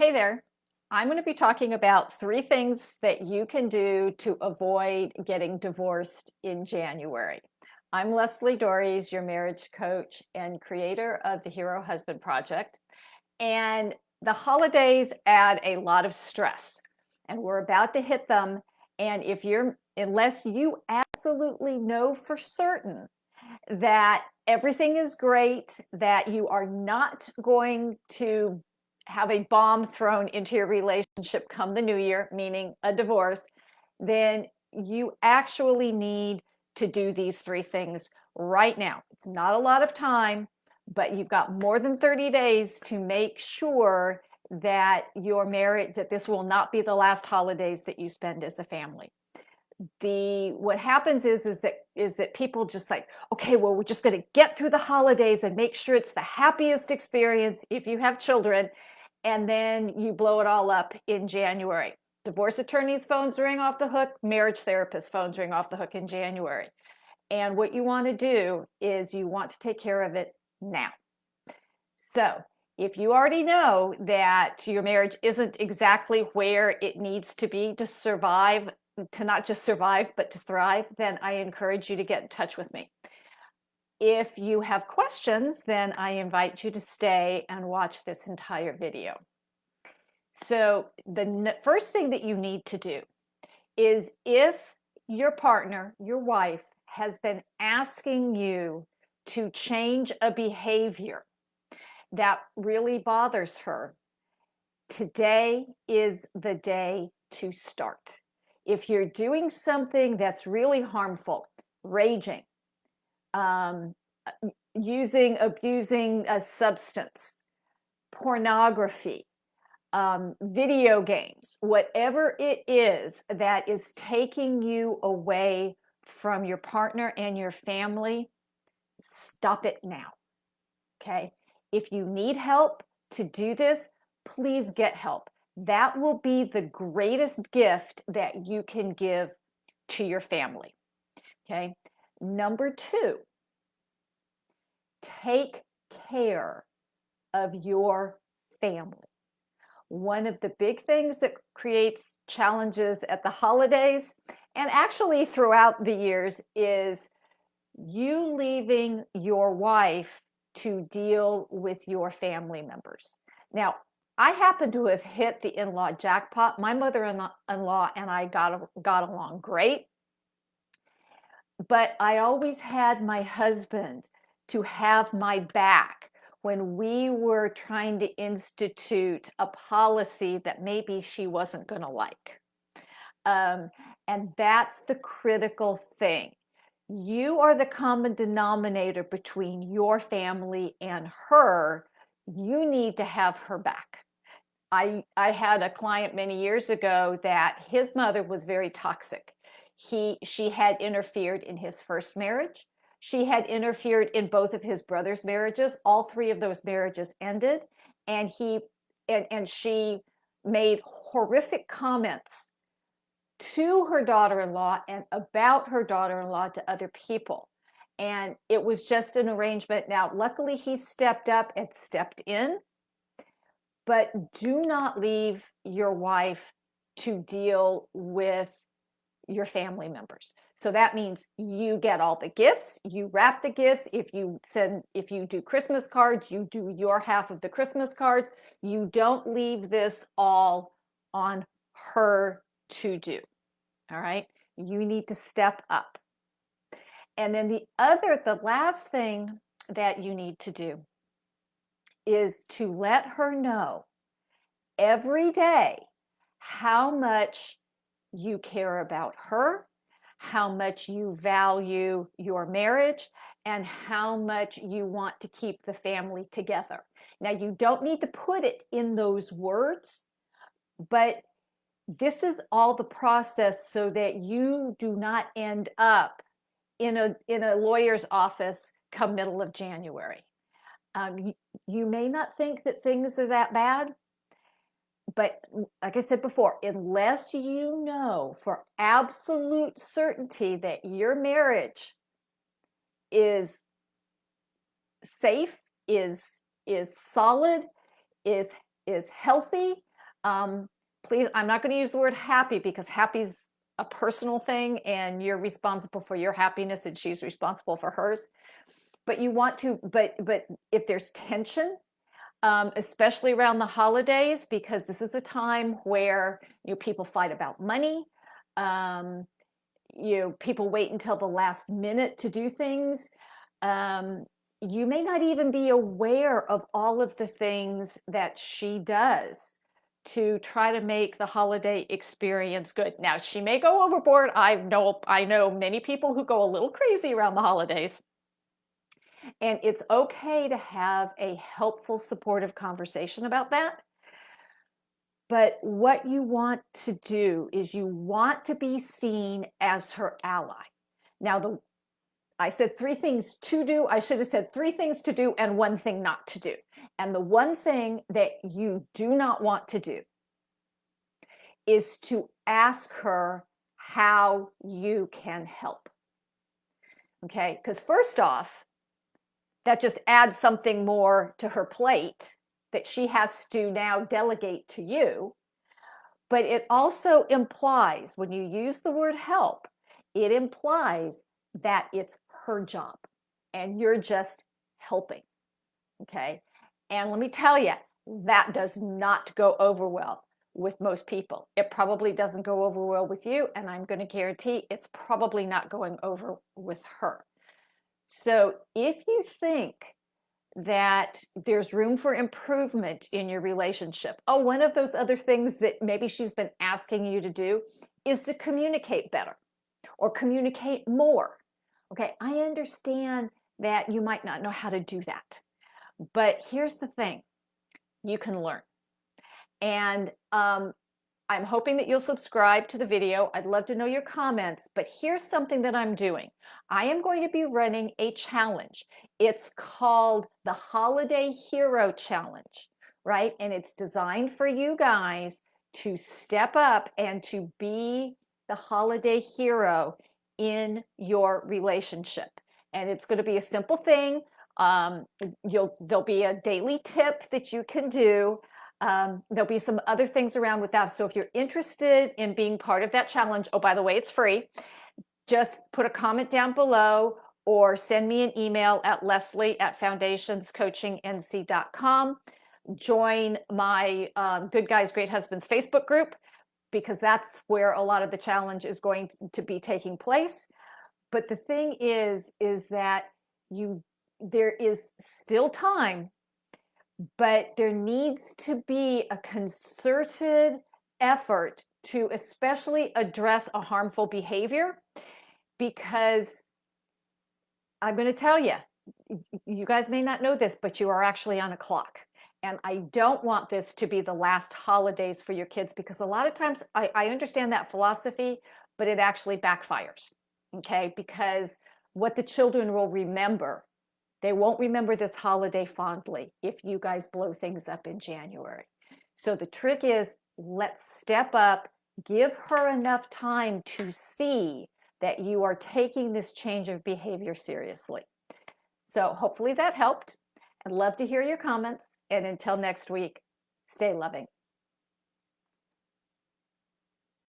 Hey there. I'm going to be talking about 3 things that you can do to avoid getting divorced in January. I'm Leslie Dories, your marriage coach and creator of the Hero Husband Project. And the holidays add a lot of stress, and we're about to hit them. And unless you absolutely know for certain that everything is great, that you are not going to have a bomb thrown into your relationship come the new year, meaning a divorce, then you actually need to do these 3 things right now. It's not a lot of time, but you've got more than 30 days to make sure that you're married, that this will not be the last holidays that you spend as a family. What happens is that people just like, okay, well, we're just going to get through the holidays and make sure it's the happiest experience if you have children, and then you blow it all up in January. Divorce attorneys' phones ring off the hook, marriage therapists' phones ring off the hook in January. And what you want to do is you want to take care of it now. So if you already know that your marriage isn't exactly where it needs to be to survive, to not just survive, but to thrive, then I encourage you to get in touch with me. If you have questions, then I invite you to stay and watch this entire video. So the first thing that you need to do is, if your partner, your wife, has been asking you to change a behavior that really bothers her, today is the day to start. If you're doing something that's really harmful, raging, abusing a substance, pornography, video games, whatever it is that is taking you away from your partner and your family, stop it now. Okay? If you need help to do this, please get help. That will be the greatest gift that you can give to your family. Okay? Number 2, take care of your family. One of the big things that creates challenges at the holidays, and actually throughout the years, is you leaving your wife to deal with your family members. Now, I happen to have hit the in-law jackpot. My mother-in-law and I got along great, but I always had my husband to have my back when we were trying to institute a policy that maybe she wasn't going to like. And that's the critical thing. You are the common denominator between your family and her. You need to have her back. I had a client many years ago that his mother was very toxic. She had interfered in his first marriage. She had interfered in both of his brothers' marriages. All 3 of those marriages ended, and she made horrific comments to her daughter-in-law and about her daughter-in-law to other people. And it was just an arrangement. Now, luckily, he stepped up and stepped in, but do not leave your wife to deal with your family members. So that means you get all the gifts, you wrap the gifts. If you do Christmas cards, you do your half of the Christmas cards. You don't leave this all on her to do. All right? You need to step up. And then the last thing that you need to do is to let her know every day how much you care about her, how much you value your marriage, and how much you want to keep the family together. Now, you don't need to put it in those words, but this is all the process so that you do not end up in a lawyer's office come middle of January. You may not think that things are that bad, but like I said before, unless you know for absolute certainty that your marriage is safe, is solid, is healthy, Please, I'm not going to use the word happy because happy's a personal thing and you're responsible for your happiness and she's responsible for hers. But you want to, but if there's tension, especially around the holidays, because this is a time where people fight about money. Um, People wait until the last minute to do things. You may not even be aware of all of the things that she does to try to make the holiday experience good. Now, she may go overboard. I know many people who go a little crazy around the holidays. And it's okay to have a helpful, supportive conversation about that. But what you want to do is you want to be seen as her ally. Now, I said 3 things to do. I should have said 3 things to do and 1 thing not to do. And the one thing that you do not want to do is to ask her how you can help. Okay? Because first off, that just adds something more to her plate that she has to now delegate to you. But it also implies, when you use the word help, it implies that it's her job and you're just helping. Okay. And let me tell you, that does not go over well with most people. It probably doesn't go over well with you. And I'm going to guarantee it's probably not going over with her. So if you think that there's room for improvement in your relationship. Oh, one of those other things that maybe she's been asking you to do is to communicate better or communicate more. Okay, I understand that you might not know how to do that, but here's the thing, you can learn. And I'm hoping that you'll subscribe to the video. I'd love to know your comments, but here's something that I'm doing. I am going to be running a challenge. It's called the Holiday Hero Challenge, right? And it's designed for you guys to step up and to be the holiday hero in your relationship. And it's going to be a simple thing. There'll be a daily tip that you can do. There'll be some other things around with that. So if you're interested in being part of that challenge, oh, by the way, it's free. Just put a comment down below or send me an email at leslie@foundationscoachingnc.com. Join my Good Guys, Great Husbands Facebook group because that's where a lot of the challenge is going to be taking place. But the thing is that there is still time, but there needs to be a concerted effort to especially address a harmful behavior, because I'm going to tell you, you guys may not know this, but you are actually on a clock. And I don't want this to be the last holidays for your kids, because a lot of times I understand that philosophy, but it actually backfires, okay? Because what the children will remember, they won't remember this holiday fondly if you guys blow things up in January. So the trick is, let's step up, give her enough time to see that you are taking this change of behavior seriously. So hopefully that helped. I'd love to hear your comments. And until next week, stay loving.